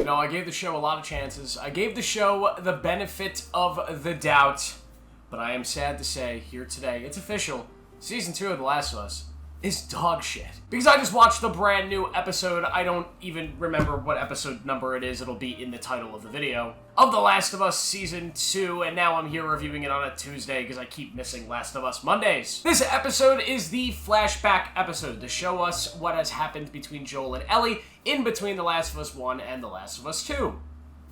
know, I gave the show a lot of chances. I gave the show the benefit of the doubt. But I am sad to say, here today, it's official. Season 2 of The Last of Us is dog shit. Because I just watched the brand new episode, I don't even remember what episode number it is, it'll be in the title of the video, of The Last of Us Season 2, and now I'm here reviewing it on a Tuesday because I keep missing Last of Us Mondays. This episode is the flashback episode to show us what has happened between Joel and Ellie in between The Last of Us 1 and The Last of Us 2.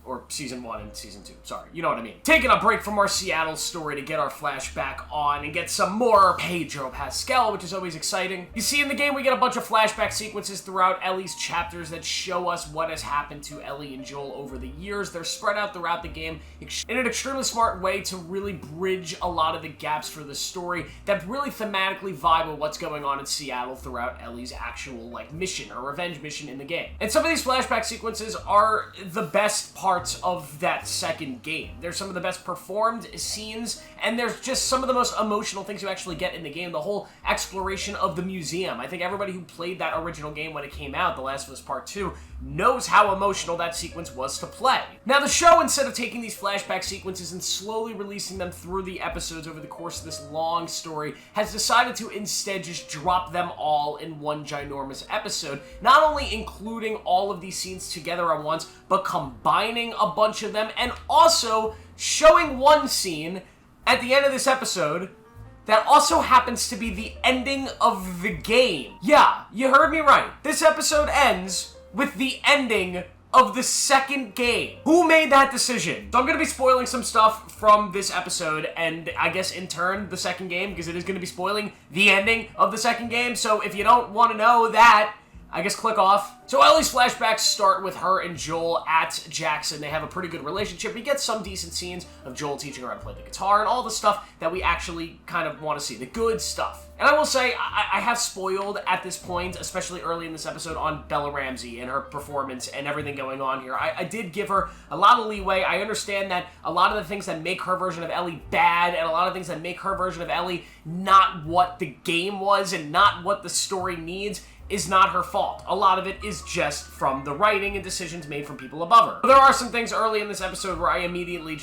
Or Season 1 and Season 2, sorry, you know what I mean. Taking a break from our Seattle story to get our flashback on and get some more Pedro Pascal, which is always exciting. You see, in the game, we get a bunch of flashback sequences throughout Ellie's chapters that show us what has happened to Ellie and Joel over the years. They're spread out throughout the game in an extremely smart way to really bridge a lot of the gaps for the story that really thematically vibe with what's going on in Seattle throughout Ellie's actual, mission, or revenge mission in the game. And some of these flashback sequences are the best parts of that second game. There's some of the best performed scenes, and there's just some of the most emotional things you actually get in the game. The whole exploration of the museum. I think everybody who played that original game when it came out, The Last of Us Part 2, knows how emotional that sequence was to play. Now, the show, instead of taking these flashback sequences and slowly releasing them through the episodes over the course of this long story, has decided to instead just drop them all in one ginormous episode, not only including all of these scenes together at once, but combining a bunch of them, and also showing one scene at the end of this episode that also happens to be the ending of the game. Yeah, you heard me right. This episode ends with the ending of the second game. Who made that decision? So I'm going to be spoiling some stuff from this episode, and I guess in turn, the second game, because it is going to be spoiling the ending of the second game, so if you don't want to know that, I guess click off. So Ellie's flashbacks start with her and Joel at Jackson. They have a pretty good relationship. We get some decent scenes of Joel teaching her how to play the guitar and all the stuff that we actually kind of want to see, the good stuff. And I will say, I have spoiled at this point, especially early in this episode, on Bella Ramsey and her performance and everything going on here. I did give her a lot of leeway. I understand that a lot of the things that make her version of Ellie bad and a lot of things that make her version of Ellie not what the game was and not what the story needs is not her fault. A lot of it is just from the writing and decisions made from people above her. But there are some things early in this episode where I immediately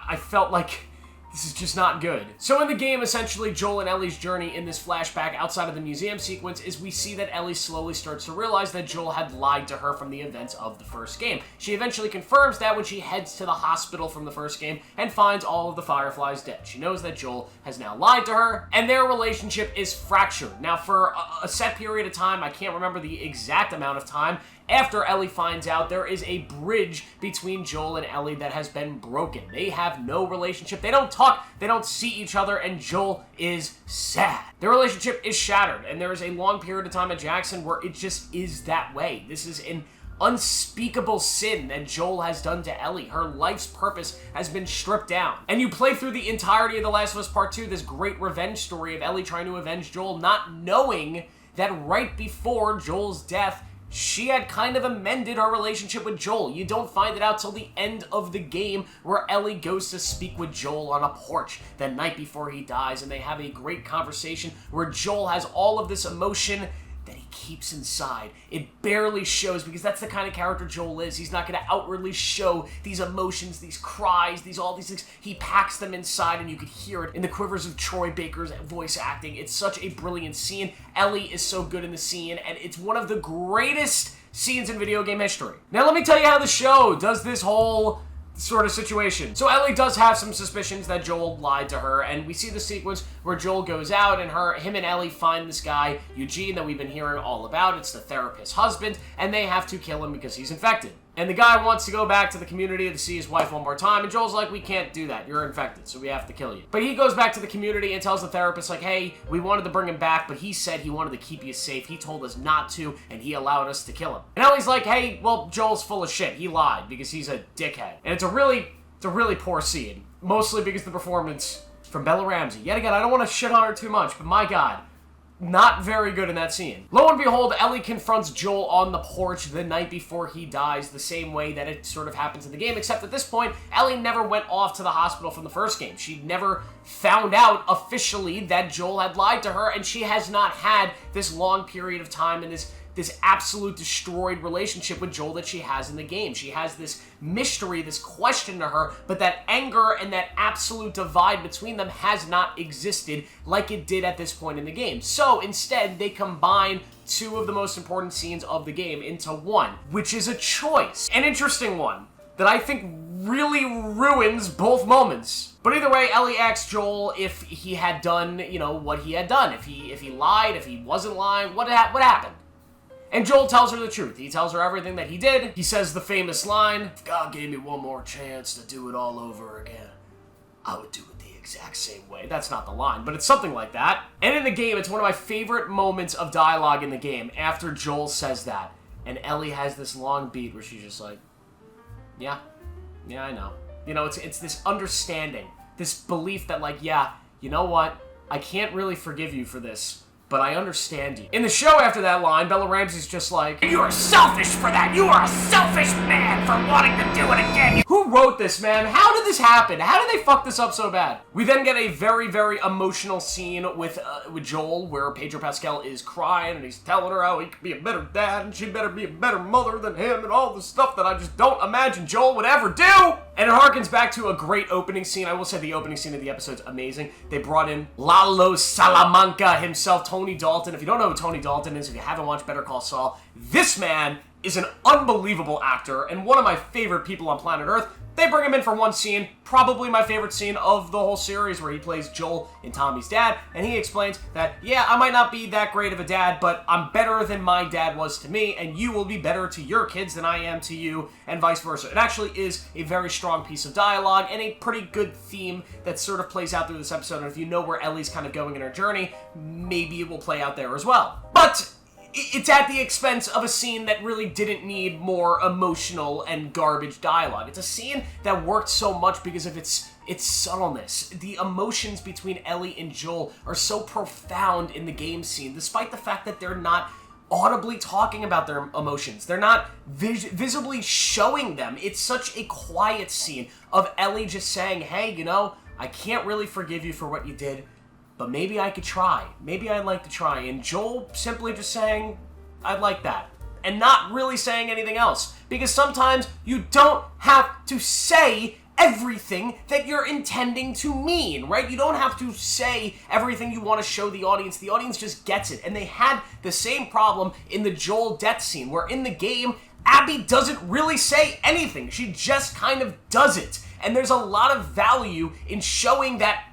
I felt like this is just not good. So in the game, essentially, Joel and Ellie's journey in this flashback outside of the museum sequence is we see that Ellie slowly starts to realize that Joel had lied to her from the events of the first game. She eventually confirms that when she heads to the hospital from the first game and finds all of the Fireflies dead. She knows that Joel has now lied to her, and their relationship is fractured. Now, for a set period of time, I can't remember the exact amount of time, after Ellie finds out, there is a bridge between Joel and Ellie that has been broken. They have no relationship. They don't talk. They don't see each other, and Joel is sad. Their relationship is shattered, and there is a long period of time at Jackson where it just is that way. This is an unspeakable sin that Joel has done to Ellie. Her life's purpose has been stripped down. And you play through the entirety of The Last of Us Part 2, this great revenge story of Ellie trying to avenge Joel, not knowing that right before Joel's death, she had kind of amended her relationship with Joel. You don't find it out till the end of the game where Ellie goes to speak with Joel on a porch the night before he dies, and they have a great conversation where Joel has all of this emotion that he keeps inside. It barely shows because that's the kind of character Joel is. He's not going to outwardly show these emotions, these cries, all these things. He packs them inside, and you could hear it in the quivers of Troy Baker's voice acting. It's such a brilliant scene. Ellie is so good in the scene, and it's one of the greatest scenes in video game history. Now let me tell you how the show does this whole sort of situation. So Ellie does have some suspicions that Joel lied to her, and we see the sequence where Joel goes out and him and Ellie find this guy, Eugene, that we've been hearing all about. It's the therapist's husband, and they have to kill him because he's infected. And the guy wants to go back to the community to see his wife one more time, and Joel's like, we can't do that. You're infected, so we have to kill you. But he goes back to the community and tells the therapist, like, hey, we wanted to bring him back, but he said he wanted to keep you safe. He told us not to, and he allowed us to kill him. And Ellie's like, hey, well, Joel's full of shit. He lied because he's a dickhead. And it's a really poor scene, mostly because the performance from Bella Ramsey. Yet again, I don't want to shit on her too much, but my God, not very good in that scene. Lo and behold, Ellie confronts Joel on the porch the night before he dies, the same way that it sort of happens in the game, except at this point, Ellie never went off to the hospital from the first game. She never found out officially that Joel had lied to her, and she has not had this long period of time and this this absolute destroyed relationship with Joel that she has in the game. She has this mystery, this question to her, but that anger and that absolute divide between them has not existed like it did at this point in the game. So instead, they combine two of the most important scenes of the game into one, which is a choice. An interesting one that I think really ruins both moments. But either way, Ellie asks Joel if he had done, what he had done. If he lied, if he wasn't lying, what happened? And Joel tells her the truth. He tells her everything that he did. He says the famous line, "If God gave me one more chance to do it all over again, I would do it the exact same way." That's not the line, but it's something like that. And in the game, it's one of my favorite moments of dialogue in the game after Joel says that. And Ellie has this long beat where she's just like, yeah, I know. It's this understanding, this belief that like, yeah, you know what? I can't really forgive you for this, but I understand you. In the show after that line, Bella Ramsey's just like, "You are selfish for that! You are a selfish man for wanting to do it again!" Who wrote this, man? How did this happen? How did they fuck this up so bad? We then get a very, very emotional scene with Joel, where Pedro Pascal is crying, and he's telling her how he could be a better dad, and she better be a better mother than him, and all the stuff that I just don't imagine Joel would ever do! And it harkens back to a great opening scene. I will say the opening scene of the episode's amazing. They brought in Lalo Salamanca himself, Tony Dalton. If you don't know who Tony Dalton is, if you haven't watched Better Call Saul, this man is an unbelievable actor and one of my favorite people on planet Earth. They bring him in for one scene, probably my favorite scene of the whole series, where he plays Joel and Tommy's dad, and he explains that, yeah, I might not be that great of a dad, but I'm better than my dad was to me, and you will be better to your kids than I am to you, and vice versa. It actually is a very strong piece of dialogue, and a pretty good theme that sort of plays out through this episode, and if you know where Ellie's kind of going in her journey, maybe it will play out there as well. But it's at the expense of a scene that really didn't need more emotional and garbage dialogue. It's a scene that worked so much because of its subtleness. The emotions between Ellie and Joel are so profound in the game scene, despite the fact that they're not audibly talking about their emotions. They're not visibly showing them. It's such a quiet scene of Ellie just saying, hey, I can't really forgive you for what you did, but maybe I could try. Maybe I'd like to try. And Joel simply just saying, I'd like that. And not really saying anything else. Because sometimes you don't have to say everything that you're intending to mean, right? You don't have to say everything you want to show the audience. The audience just gets it. And they had the same problem in the Joel death scene, where in the game, Abby doesn't really say anything. She just kind of does it. And there's a lot of value in showing that.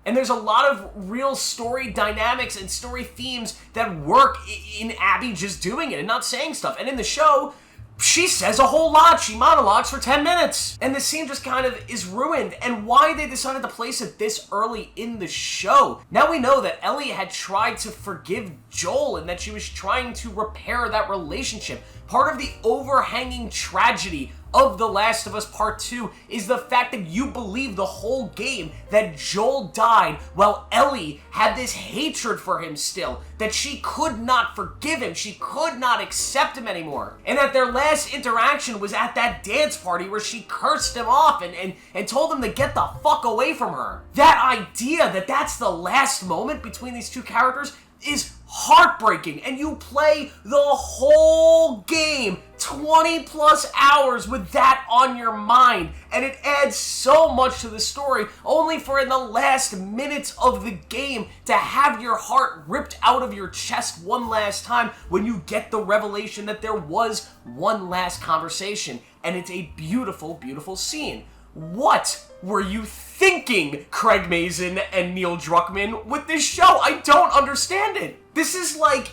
And there's a lot of real story dynamics and story themes that work in Abby just doing it and not saying stuff. And in the show, she says a whole lot. She monologues for 10 minutes. And the scene just kind of is ruined. And why they decided to place it this early in the show. Now we know that Ellie had tried to forgive Joel and that she was trying to repair that relationship. Part of the overhanging tragedy of The Last of Us Part 2 is the fact that you believe the whole game that Joel died while Ellie had this hatred for him still, that she could not forgive him, she could not accept him anymore, and that their last interaction was at that dance party where she cursed him off and told him to get the fuck away from her. That idea that that's the last moment between these two characters is heartbreaking, and you play the whole game 20 plus hours with that on your mind, and it adds so much to the story, only for in the last minutes of the game to have your heart ripped out of your chest one last time when you get the revelation that there was one last conversation. And it's a beautiful, beautiful scene. What were you thinking, Craig Mazin and Neil Druckmann, with this show? I don't understand it. This is like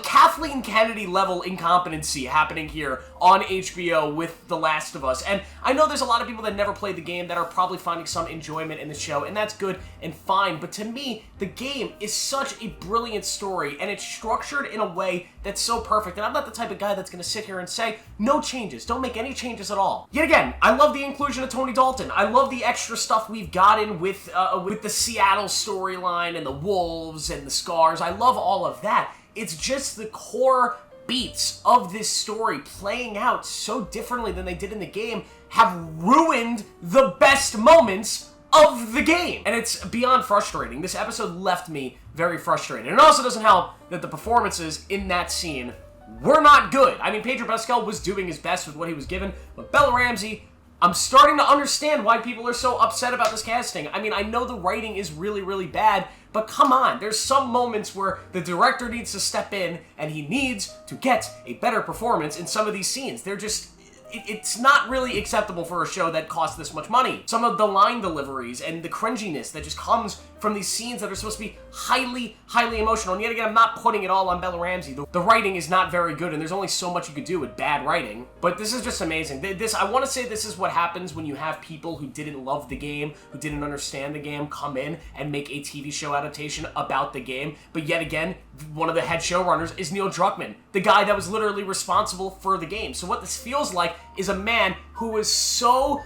Kathleen Kennedy level incompetency happening here on HBO with The Last of Us. And I know there's a lot of people that never played the game that are probably finding some enjoyment in the show, and that's good and fine. But to me, the game is such a brilliant story, and it's structured in a way that's so perfect. And I'm not the type of guy that's going to sit here and say, no changes, don't make any changes at all. Yet again, I love the inclusion of Tony Dalton. I love the extra stuff we've gotten with the Seattle storyline and the wolves and the scars. I love all of that. It's just the core beats of this story playing out so differently than they did in the game have ruined the best moments of the game. And it's beyond frustrating. This episode left me very frustrated. And it also doesn't help that the performances in that scene were not good. I mean, Pedro Pascal was doing his best with what he was given, but Bella Ramsey, I'm starting to understand why people are so upset about this casting. I mean, I know the writing is really, really bad, but come on, there's some moments where the director needs to step in and he needs to get a better performance in some of these scenes. They're just... It's not really acceptable for a show that costs this much money. Some of the line deliveries and the cringiness that just comes from these scenes that are supposed to be highly, highly emotional. And yet again, I'm not putting it all on Bella Ramsey. The writing is not very good, and there's only so much you could do with bad writing. But this is just amazing. I want to say this is what happens when you have people who didn't love the game, who didn't understand the game, come in and make a TV show adaptation about the game. But yet again, one of the head showrunners is Neil Druckmann, the guy that was literally responsible for the game. So what this feels like is a man who was so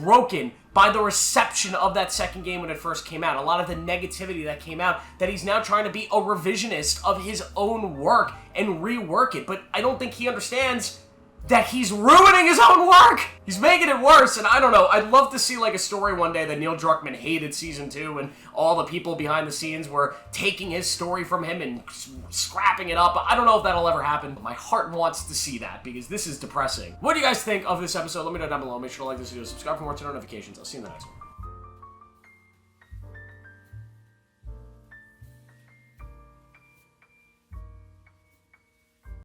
broken by the reception of that second game when it first came out. A lot of the negativity that came out, that he's now trying to be a revisionist of his own work and rework it. But I don't think he understands that he's ruining his own work. He's making it worse, and I don't know. I'd love to see like a story one day that Neil Druckmann hated season 2 and all the people behind the scenes were taking his story from him and scrapping it up. I don't know if that'll ever happen, but my heart wants to see that because this is depressing. What do you guys think of this episode? Let me know down below. Make sure to like this video, subscribe for more notifications. I'll see you in the next one.